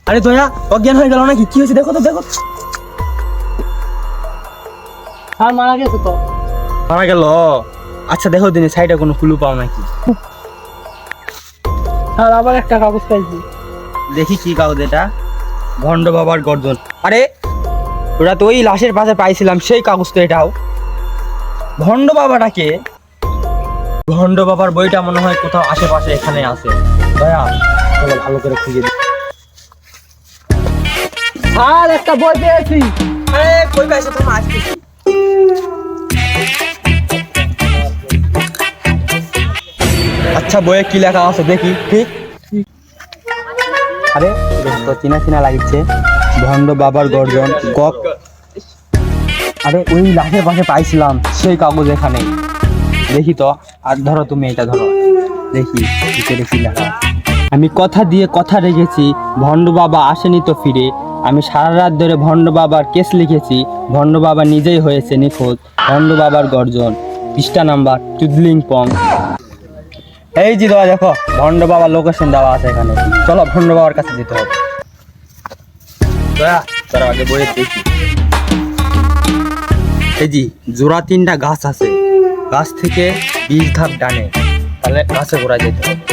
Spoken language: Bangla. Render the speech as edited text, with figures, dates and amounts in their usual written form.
আরে দয়া অজ্ঞান হয়ে গেল নাকি? কি হয়েছে দেখো তো, দেখো। আর মারা গেছে তো। মারা গেল? আচ্ছা দেখো দিনে সাইডে কোনো ক্লু পাও নাকি? আর আবার একটা কাগজ পাইছি। দেখি কি কাগজ এটা। ভণ্ড বাবার গর্জন। আরে ওরা তো ওই লাশের পাশে পাইছিলাম, সেই কাগজ তো এটাও। ভণ্ড বাবাটাকে, ভণ্ড বাবার বইটা মনে হয় কোথাও আশেপাশে এখানে আছে। দয়া চলো ভালো করে খুঁজে দিই। আর একটা বই পেয়েছি। আরে কই পাইছো তুমি? আসতেছি। আচ্ছা বইয়ে কি লেখা আছে দেখি। ঠিক, আরে বেশ তো চিনা চিনা লাগছে। ভণ্ড বাবার গর্জন কক। আরে ওই লাশের পাশে পাইছিলাম সেই কাগজ এখানে। দেখি তো, আর ধরো তুমি এটা ধরো, দেখি ভিতরে কি লেখা। আমি কথা দিয়ে কথা রেখেছি, ভণ্ড বাবা আসেনি তো ফিরে। আমি সারা রাত ধরে ভণ্ড বাবার কেস লিখেছি, ভণ্ড বাবা নিজেই হয়েছে নিখোঁজ। ভণ্ড বাবার গর্জন, পৃষ্ঠা নাম্বার চুদলিং পং। এই যে দেওয়া দেখো, ভণ্ড বাবার লোকেশন দেওয়া আছে এখানে। চলো ভণ্ড বাবার কাছে যেতে হবে। দয়া তার আগে বইয়ে দেখি। এই জি জোড়া 3টা গাছ আছে, গাছ থেকে 20 ধাপ ডানে, তাহলে গাছে ঘোরা যেতে হবে।